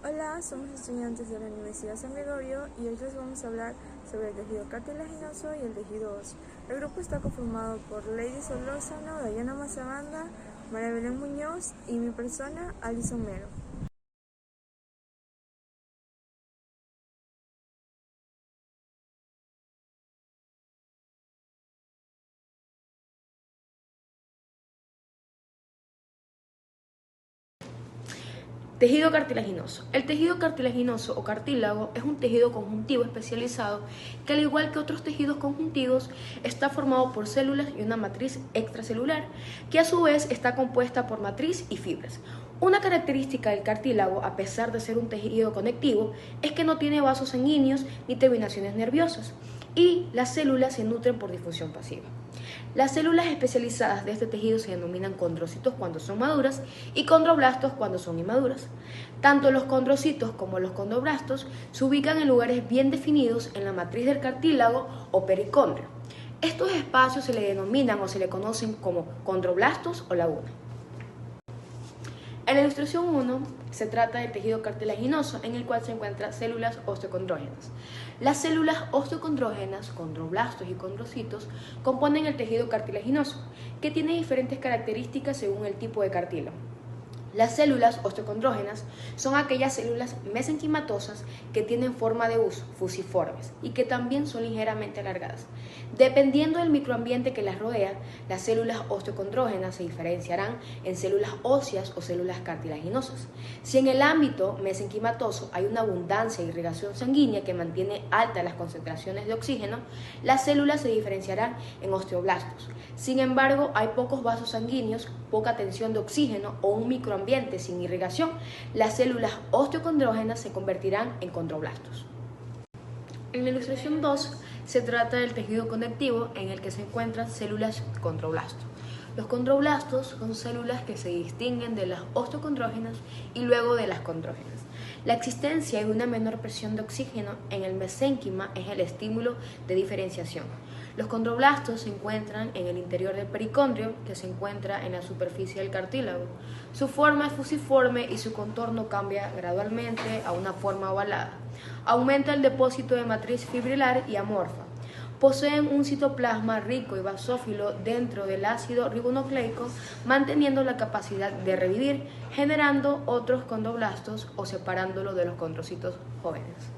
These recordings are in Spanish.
Hola, somos estudiantes de la Universidad San Gregorio y hoy les vamos a hablar sobre el tejido cartilaginoso y el tejido óseo. El grupo está conformado por Lady Solórzano, Dayana Mazabanda, María Belén Muñoz y mi persona, Alison Mero. Tejido cartilaginoso. El tejido cartilaginoso o cartílago es un tejido conjuntivo especializado que, al igual que otros tejidos conjuntivos, está formado por células y una matriz extracelular, que a su vez está compuesta por matriz y fibras. Una característica del cartílago, a pesar de ser un tejido conectivo, es que no tiene vasos sanguíneos ni terminaciones nerviosas, y las células se nutren por difusión pasiva. Las células especializadas de este tejido se denominan condrocitos cuando son maduras y condroblastos cuando son inmaduras. Tanto los condrocitos como los condroblastos se ubican en lugares bien definidos en la matriz del cartílago o pericondrio. Estos espacios se le denominan o se le conocen como condroblastos o laguna. En la ilustración 1 se trata del tejido cartilaginoso en el cual se encuentran células osteocondrógenas. Las células osteocondrógenas, condroblastos y condrocitos, componen el tejido cartilaginoso, que tiene diferentes características según el tipo de cartílago. Las células osteocondrógenas son aquellas células mesenquimatosas que tienen forma de uso, fusiformes, y que también son ligeramente alargadas. Dependiendo del microambiente que las rodea, las células osteocondrógenas se diferenciarán en células óseas o células cartilaginosas. Si en el ámbito mesenquimatoso hay una abundancia de irrigación sanguínea que mantiene altas las concentraciones de oxígeno, las células se diferenciarán en osteoblastos. Sin embargo, hay pocos vasos sanguíneos, poca tensión de oxígeno o un microambiente sin irrigación, las células osteocondrógenas se convertirán en condroblastos. En la ilustración 2 se trata del tejido conectivo en el que se encuentran células condroblastos. Los condroblastos son células que se distinguen de las osteocondrógenas y luego de las condrógenas. La existencia de una menor presión de oxígeno en el mesénquima es el estímulo de diferenciación. Los condroblastos se encuentran en el interior del pericondrio, que se encuentra en la superficie del cartílago. Su forma es fusiforme y su contorno cambia gradualmente a una forma ovalada. Aumenta el depósito de matriz fibrilar y amorfa. Poseen un citoplasma rico y basófilo dentro del ácido ribonucleico, manteniendo la capacidad de revivir, generando otros condroblastos o separándolo de los condrocitos jóvenes.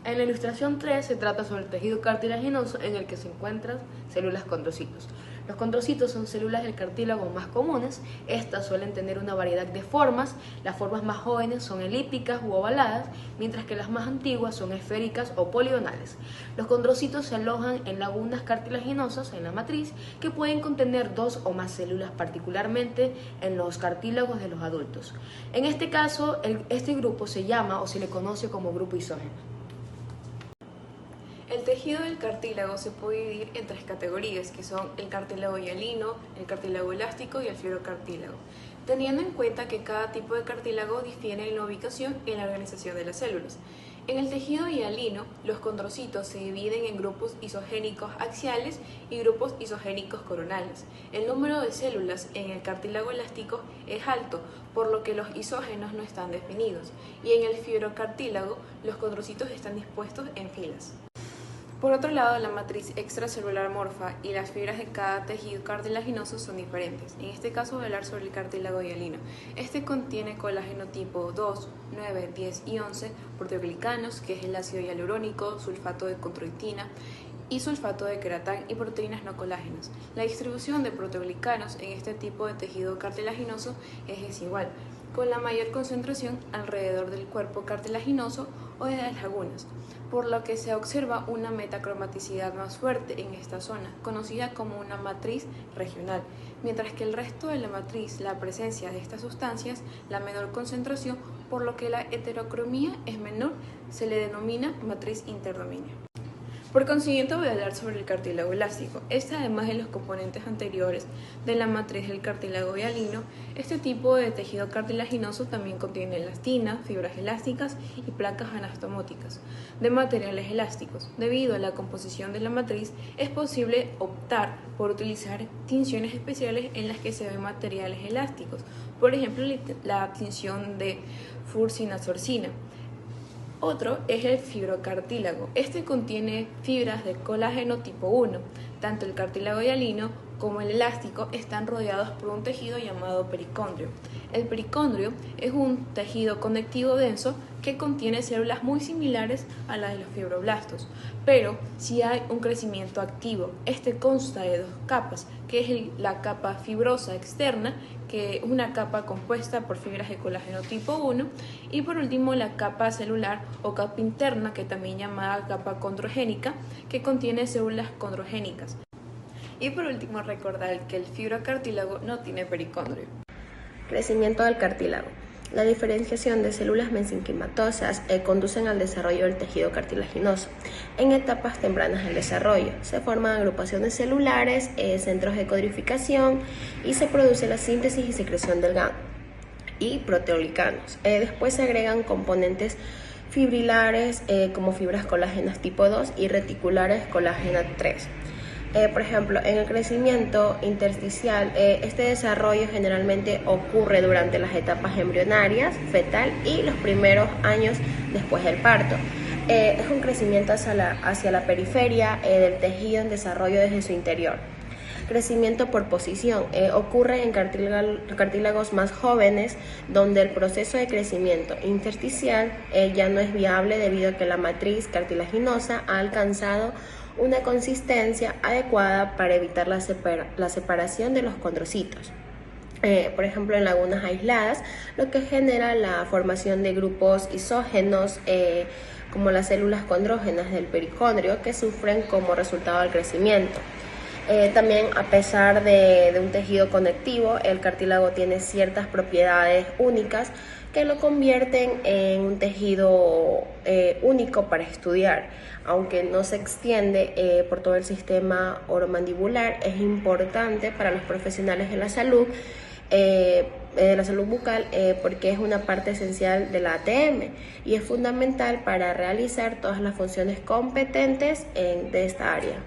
En la ilustración 3 se trata sobre el tejido cartilaginoso en el que se encuentran células condrocitos. Los condrocitos son células del cartílago más comunes. Estas suelen tener una variedad de formas. Las formas más jóvenes son elípticas u ovaladas, mientras que las más antiguas son esféricas o poligonales. Los condrocitos se alojan en lagunas cartilaginosas en la matriz que pueden contener dos o más células, particularmente en los cartílagos de los adultos. En este caso, este grupo se llama o se le conoce como grupo isógeno. El tejido del cartílago se puede dividir en tres categorías, que son el cartílago hialino, el cartílago elástico y el fibrocartílago, teniendo en cuenta que cada tipo de cartílago difiere en la ubicación y en la organización de las células. En el tejido hialino, los condrocitos se dividen en grupos isogénicos axiales y grupos isogénicos coronales. El número de células en el cartílago elástico es alto, por lo que los isógenos no están definidos, y en el fibrocartílago, los condrocitos están dispuestos en filas. Por otro lado, la matriz extracelular amorfa y las fibras de cada tejido cartilaginoso son diferentes. En este caso voy a hablar sobre el cartílago hialino. Este contiene colágeno tipo 2, 9, 10 y 11, proteoglicanos, que es el ácido hialurónico, sulfato de condroitina y sulfato de queratán y proteínas no colágenas. La distribución de proteoglicanos en este tipo de tejido cartilaginoso es desigual, con la mayor concentración alrededor del cuerpo cartilaginoso o de las lagunas, por lo que se observa una metacromaticidad más fuerte en esta zona, conocida como una matriz regional, mientras que el resto de la matriz, la presencia de estas sustancias, la menor concentración, por lo que la heterocromía es menor, se le denomina matriz interdominio. Por consiguiente, voy a hablar sobre el cartílago elástico. Además de los componentes anteriores de la matriz del cartílago hialino, este tipo de tejido cartilaginoso también contiene elastina, fibras elásticas y placas anastomóticas de materiales elásticos. Debido a la composición de la matriz, es posible optar por utilizar tinciones especiales en las que se ven materiales elásticos, por ejemplo, la tinción de fursinazorcina. Otro es el fibrocartílago. Este contiene fibras de colágeno tipo 1. Tanto el cartílago hialino como el elástico están rodeados por un tejido llamado pericondrio. El pericondrio es un tejido conectivo denso que contiene células muy similares a las de los fibroblastos, pero si hay un crecimiento activo. Este consta de dos capas, que es la capa fibrosa externa, que es una capa compuesta por fibras de colágeno tipo 1, y por último la capa celular o capa interna, que también llamada capa condrogénica, que contiene células condrogénicas. Y por último, recordar que el fibrocartílago no tiene pericondrio. Crecimiento del cartílago. La diferenciación de células mesenquimatosas conducen al desarrollo del tejido cartilaginoso. En etapas tempranas del desarrollo se forman agrupaciones celulares, centros de codificación y se produce la síntesis y secreción del GAN y proteoglicanos. Después se agregan componentes fibrilares como fibras colágenas tipo 2 y reticulares colágena 3. Por ejemplo, en el crecimiento intersticial, este desarrollo generalmente ocurre durante las etapas embrionarias, fetal y los primeros años después del parto. Es un crecimiento hacia la periferia del tejido en desarrollo desde su interior. Crecimiento por posición ocurre en cartílagos más jóvenes, donde el proceso de crecimiento intersticial ya no es viable debido a que la matriz cartilaginosa ha alcanzado una consistencia adecuada para evitar la separación de los condrocitos. Por ejemplo, en lagunas aisladas, lo que genera la formación de grupos isógenos como las células condrógenas del pericondrio, que sufren como resultado del crecimiento. También, a pesar de un tejido conectivo, el cartílago tiene ciertas propiedades únicas que lo convierten en un tejido único para estudiar. Aunque no se extiende por todo el sistema oromandibular, es importante para los profesionales de la salud bucal porque es una parte esencial de la ATM y es fundamental para realizar todas las funciones competentes de esta área.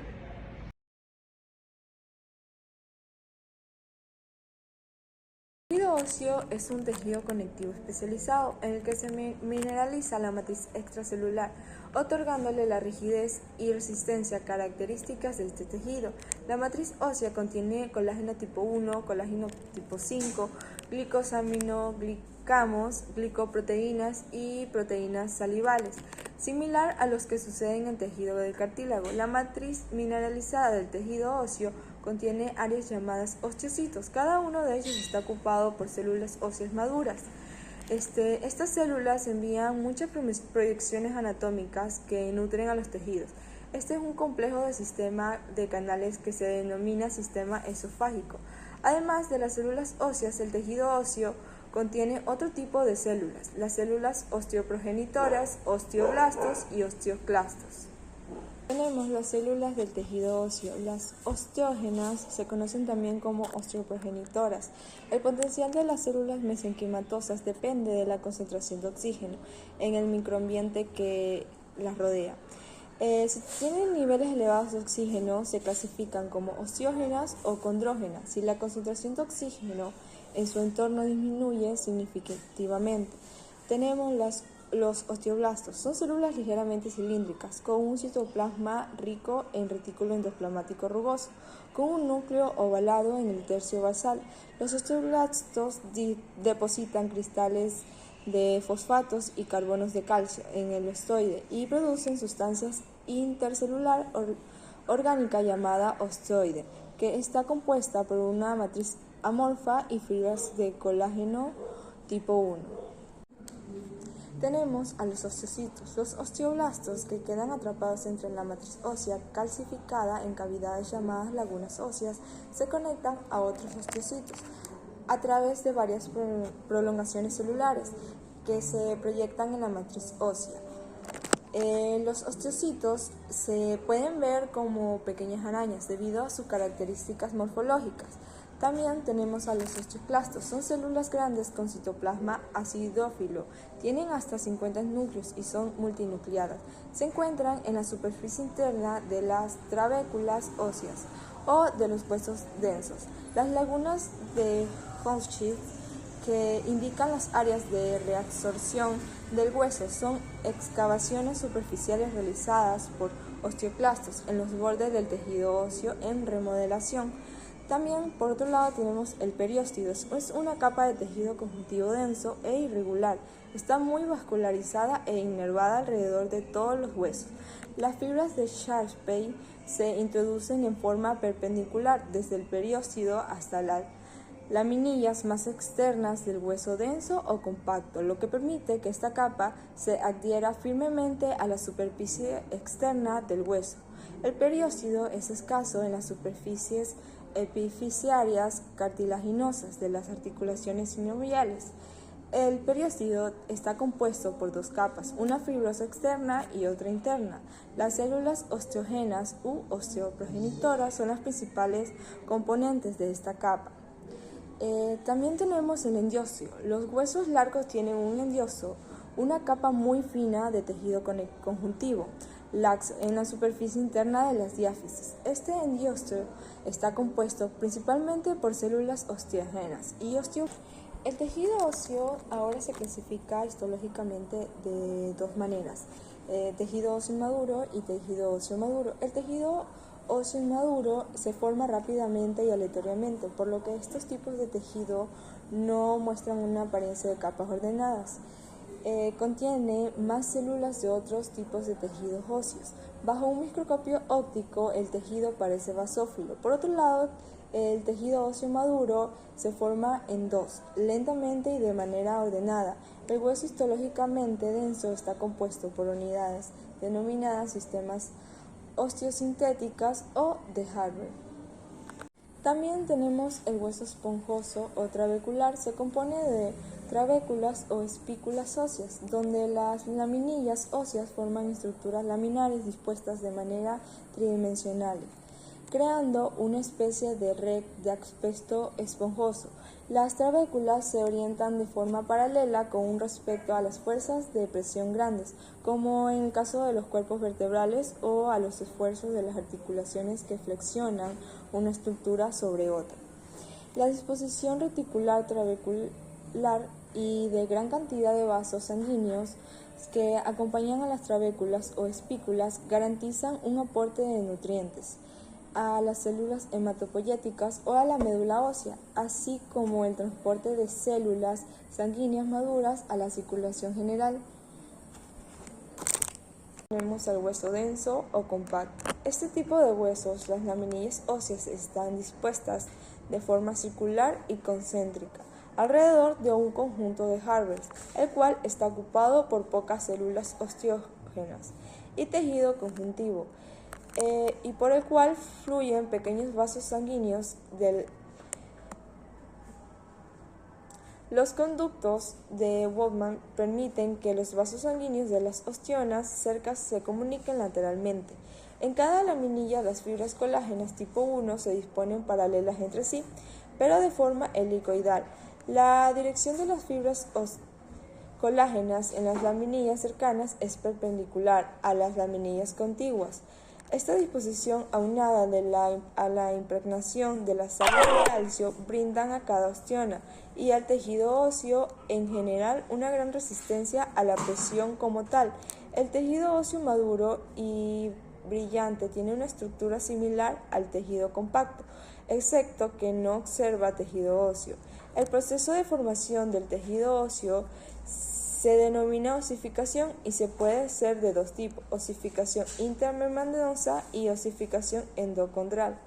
El tejido óseo es un tejido conectivo especializado en el que se mineraliza la matriz extracelular, otorgándole la rigidez y resistencia características de este tejido. La matriz ósea contiene colágeno tipo 1, colágeno tipo 5, glicosaminoglicamos, glicoproteínas y proteínas salivales, similar a los que suceden en el tejido del cartílago. La matriz mineralizada del tejido óseo contiene áreas llamadas osteocitos. Cada uno de ellos está ocupado por células óseas maduras. Estas células envían muchas proyecciones anatómicas que nutren a los tejidos. Este es un complejo de sistema de canales que se denomina sistema esofágico. Además de las células óseas, el tejido óseo contiene otro tipo de células, las células osteoprogenitoras, osteoblastos y osteoclastos. Tenemos las células del tejido óseo. Las osteógenas se conocen también como osteoprogenitoras. El potencial de las células mesenquimatosas depende de la concentración de oxígeno en el microambiente que las rodea. Si tienen niveles elevados de oxígeno, se clasifican como osteógenas o condrógenas. Si la concentración de oxígeno en su entorno disminuye significativamente, tenemos los osteoblastos. Son células ligeramente cilíndricas, con un citoplasma rico en retículo endoplasmático rugoso, con un núcleo ovalado en el tercio basal. Los osteoblastos depositan cristales de fosfatos y carbonos de calcio en el osteoide y producen sustancias intercelular orgánica llamada osteoide, que está compuesta por una matriz amorfa y fibras de colágeno tipo 1. Tenemos a los osteocitos, los osteoblastos, que quedan atrapados entre la matriz ósea calcificada en cavidades llamadas lagunas óseas, se conectan a otros osteocitos a través de varias prolongaciones celulares que se proyectan en la matriz ósea. Los osteocitos se pueden ver como pequeñas arañas debido a sus características morfológicas. También tenemos a los osteoclastos, son células grandes con citoplasma acidófilo, tienen hasta 50 núcleos y son multinucleadas. Se encuentran en la superficie interna de las trabéculas óseas o de los huesos densos. Las lagunas de Hoochkiss, que indican las áreas de reabsorción del hueso, son excavaciones superficiales realizadas por osteoclastos en los bordes del tejido óseo en remodelación. También, por otro lado, tenemos el periósteo. Es una capa de tejido conjuntivo denso e irregular. Está muy vascularizada e inervada alrededor de todos los huesos. Las fibras de Sharpey se introducen en forma perpendicular desde el periósteo hasta las laminillas más externas del hueso denso o compacto, lo que permite que esta capa se adhiera firmemente a la superficie externa del hueso. El periósteo es escaso en las superficies epifisiarias cartilaginosas de las articulaciones sinoviales. El periósteo está compuesto por dos capas, una fibrosa externa y otra interna. Las células osteógenas u osteoprogenitoras son las principales componentes de esta capa. También tenemos el endiostio. Los huesos largos tienen un endioso, una capa muy fina de tejido conjuntivo, laxo en la superficie interna de las diáfisis. Este endiostio está compuesto principalmente por células osteógenas y El tejido óseo ahora se clasifica histológicamente de dos maneras, tejido óseo inmaduro y tejido óseo maduro. El tejido óseo inmaduro se forma rápidamente y aleatoriamente, por lo que estos tipos de tejido no muestran una apariencia de capas ordenadas. Contiene más células de otros tipos de tejidos óseos. Bajo un microscopio óptico, el tejido parece basófilo. Por otro lado, el tejido óseo maduro se forma en dos, lentamente y de manera ordenada. El hueso histológicamente denso está compuesto por unidades denominadas sistemas osteosintéticas o de Haber. También tenemos el hueso esponjoso o trabecular. Se compone de trabéculas o espículas óseas, donde las laminillas óseas forman estructuras laminares dispuestas de manera tridimensional, creando una especie de red de aspecto esponjoso. Las trabéculas se orientan de forma paralela con respecto a las fuerzas de presión grandes, como en el caso de los cuerpos vertebrales, o a los esfuerzos de las articulaciones que flexionan una estructura sobre otra. La disposición reticular trabecular y de gran cantidad de vasos sanguíneos que acompañan a las trabéculas o espículas garantizan un aporte de nutrientes a las células hematopoyéticas o a la médula ósea, así como el transporte de células sanguíneas maduras a la circulación general. Tenemos el hueso denso o compacto. Este tipo de huesos, las laminillas óseas, están dispuestas de forma circular y concéntrica alrededor de un conjunto de Haber, el cual está ocupado por pocas células osteógenas y tejido conjuntivo, y por el cual fluyen pequeños vasos sanguíneos Los conductos de Bowman permiten que los vasos sanguíneos de las osteonas cercas se comuniquen lateralmente. En cada laminilla las fibras colágenas tipo 1 se disponen paralelas entre sí, pero de forma helicoidal. La dirección de las fibras colágenas en las laminillas cercanas es perpendicular a las laminillas contiguas. Esta disposición, aunada a la impregnación de las sales de calcio, brindan a cada osteona y al tejido óseo en general una gran resistencia a la presión como tal. El tejido óseo maduro y brillante tiene una estructura similar al tejido compacto, excepto que no observa tejido óseo. El proceso de formación del tejido óseo se denomina osificación y se puede ser de dos tipos: osificación intramembranosa y osificación endocondral.